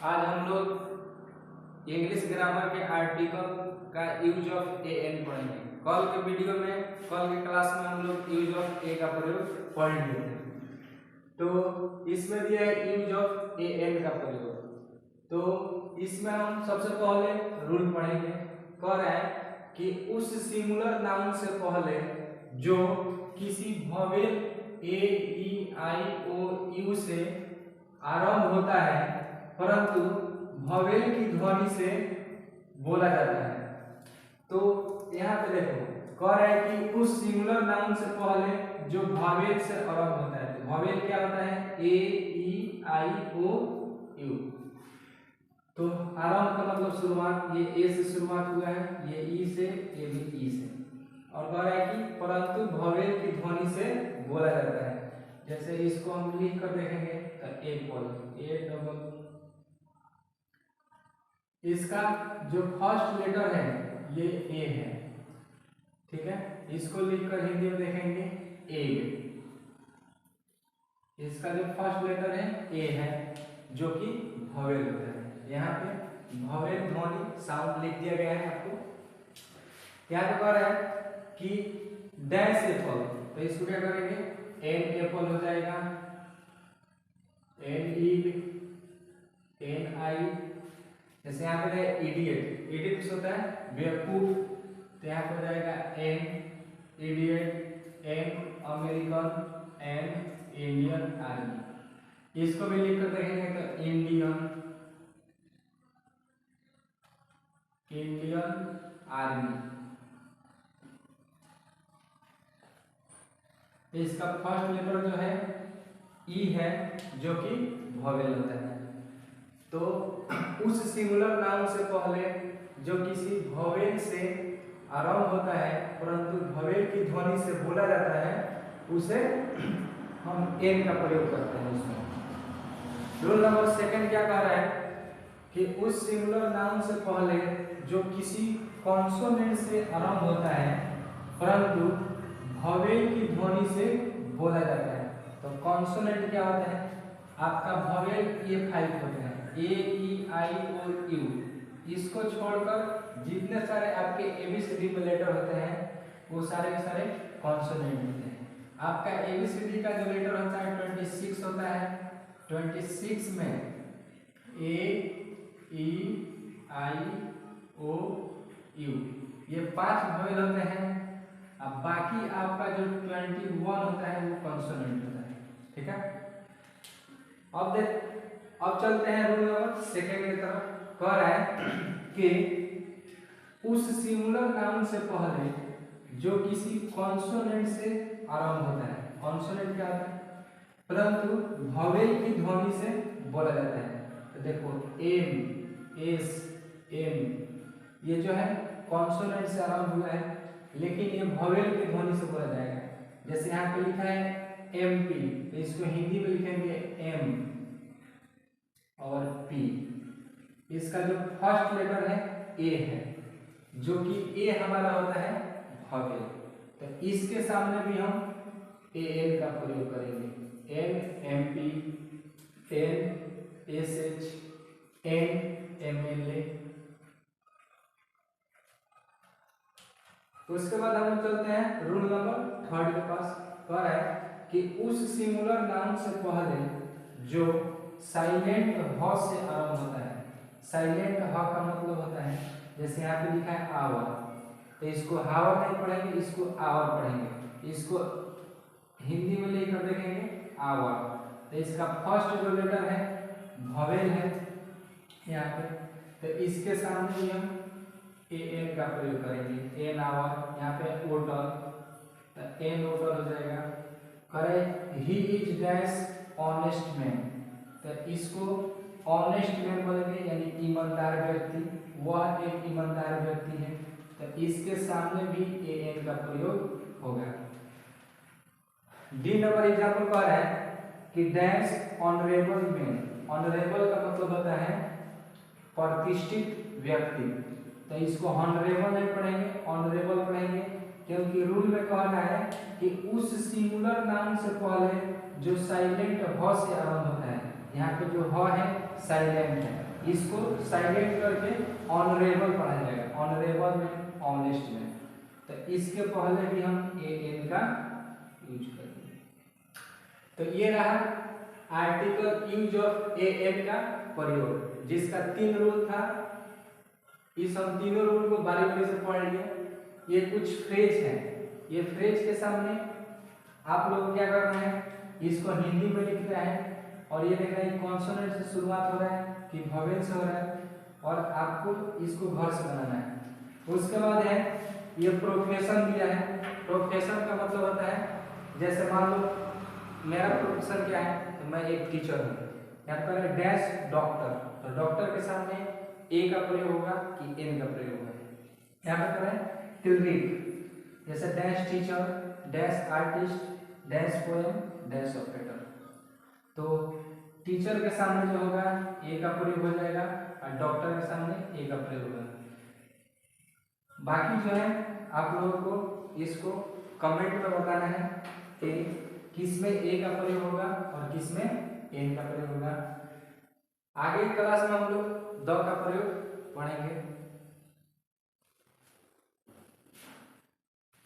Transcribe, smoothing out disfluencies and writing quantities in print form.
आज हम लोग इंग्लिश ग्रामर के आर्टिकल का यूज ऑफ ए एन पढ़ेंगे। कल के वीडियो में, कल के क्लास में हम लोग यूज ऑफ ए का प्रयोग पढ़ लिए थे। तो इसमें दिया है यूज ऑफ ए एन का प्रयोग। तो इसमें हम सबसे पहले रूल पढ़ेंगे। कह रहा है कि उस सिंगुलर नाउन से पहले जो किसी vowel A E I O you से आरंभ होता है परंतु वोवेल की ध्वनि से बोला जाता है। तो यहाँ पे देखो कह रहा है कि उस सिंगुलर नाउन से पहले जो वोवेल से आरंभ होता है। तो वोवेल क्या होता है? ए ई आई ओ यू। तो आरंभ का मतलब शुरुआत, ये ए से शुरुआत हुआ है, ये ई से, ये भी ई से। और कह रहा है कि परंतु वोवेल की ध्वनि से बोला जाता है। जैसे इसको हम लिख कर देखेंगे तो ए डबल, इसका जो फर्स्ट लेटर है ये ए है, ठीक है। इसको लिखकर हिंदी में देखेंगे एग। इसका जो फर्स्ट लेटर है ए है जो कि वोवेल होता है। यहाँ पे वोवेल ध्वनि साउंड लिख दिया गया है आपको। यहाँ पे कह रहा है कि डैश एप्पल, तो इसको क्या करेंगे? एन एप्पल हो जाएगा, एन ईग, एन आई। जैसे यहाँ पे है इडियट, इडियट किस होता है? बेवकूफ। तो यहाँ पे हो जाएगा an idiot, an American, an Indian army. इसको भी लिख कर देखेंगे तो इंडियन आर्मी। इसका फर्स्ट लेटर जो है ई है जो कि वोवेल होता है। तो उस सिंगुलर नाउन से पहले जो किसी वोवेल से आरंभ होता है परंतु वोवेल की ध्वनि से बोला जाता है उसे हम एन का प्रयोग करते हैं उसमें। रूल नंबर सेकंड क्या कह रहा है कि उस सिंगुलर नाउन से पहले जो किसी कॉन्सोनेंट से आरंभ होता है परंतु वोवेल की ध्वनि से बोला जाता है। तो कॉन्सोनेंट क्या होता है? आपका वोवेल ये 5 होते हैं, ए ई आई ओ यू। इसको छोड़कर जितने सारे आपके एबीसीडी में लेटर होते हैं वो सारे के सारे कॉन्सोनेंट होते हैं। आपका एबीसीडी का जो लेटर होता है 26 होता है। 26 में ए ई आई ओ यू ये 5 वोवेल होते हैं। अब बाकी आपका जो 21 होता है वो कॉन्सोनेंट होता है, ठीक है। अब चलते हैं रूल नंबर सेकंड की तरफ। कह रहा है कि उस सिंगुलर नाउन से पहले जो किसी कॉन्सोनेंट से आरंभ होता है। कॉन्सोनेंट क्या होता है? परंतु वोवेल की ध्वनि से बोला जाता है। तो देखो एम, एस, एम ये जो है कॉन्सोनेंट से आरंभ हुआ है लेकिन ये वोवेल की ध्वनि से बोला जाएगा। जैसे यहाँ पे लिखा है एमपी, तो इसको हिंदी में लिखेंगे एम और पी। इसका जो फर्स्ट लेटर है ए है जो कि ए हमारा होता है वोवेल। तो इसके सामने भी हम ए एन का प्रयोग करेंगे। An M P, an S H, an M L A. तो उसके बाद हम चलते हैं रूल नंबर थर्ड के पास। कह रहा है कि उस सिंगुलर नाउन से पहले जो साइलेंट ह से आरंभ होता है। साइलेंट ह का मतलब होता है जैसे यहाँ पे लिखा है आवर, तो इसको हावर नहीं पढ़ेंगे, इसको आवर पढ़ेंगे। इसको हिंदी में लेकर देखेंगे आवर। तो इसका फर्स्ट जो लेटर है वोवेल है यहाँ पे, तो इसके सामने ही हम ए एन का प्रयोग करेंगे। एन आवर, यहाँ पे ओटल, तो एन ओटल हो जाएगा। करे he is dash honest man, तो इसको ऑनेस्ट मैन बोलेंगे यानी ईमानदार व्यक्ति। वह एक ईमानदार व्यक्ति है, तो इसके सामने भी ए एन का प्रयोग होगा। डी नंबर एग्जाम्पल कह रहा है कि डैश ऑनरेबल मैन। ऑनरेबल का मतलब होता है प्रतिष्ठित व्यक्ति, तो इसको ऑनरेबल नहीं पढ़ेंगे, ऑनरेबल पढ़ेंगे क्योंकि रूल में कहना है कि उस सिंगुलर नाउन से पहले जो साइलेंट ह से आरंभ होता है। यहाँ पे जो ह है साइलेंट है, इसको साइलेंट करके ऑनरेबल पढ़ा जाएगा, ऑनरेबल में ऑनेस्ट में। तो इसके पहले भी हम ए एन का यूज करेंगे। तो ये रहा article use of a an का प्रयोग, जिसका 3 रूल था। इस हम तीनों रूल को बारी बारी से पढ़ लिए। ये कुछ फ्रेज है, ये फ्रेज के सामने आप लोग क्या करना है, इसको हिंदी में लिखना है और ये देखना है कॉन्सोनेंट से शुरुआत हो रहा है कि वोवेल से हो रहा है, और आपको इसको घर से बनाना है। उसके बाद है ये प्रोफेशन दिया है। प्रोफेशन का मतलब होता है, जैसे मान लो मेरा प्रोफेशन क्या है, तो मैं एक टीचर हूँ। यहाँ पर डैश डॉक्टर, तो डॉक्टर के सामने ए का प्रयोग होगा कि एन का प्रयोग होगा। यहाँ पर करें टिलरिक, जैसे dash teacher, dash artist, dash poem, dash operator. तो टीचर के सामने जो होगा ए का प्रयोग हो जाएगा और डॉक्टर के सामने ए का प्रयोग होगा। बाकी जो है आप लोगों को इसको कमेंट में बताना है कि किस में ए का प्रयोग होगा और किस में एन का प्रयोग होगा। आगे क्लास में हम लोग द का प्रयोग पढ़ेंगे।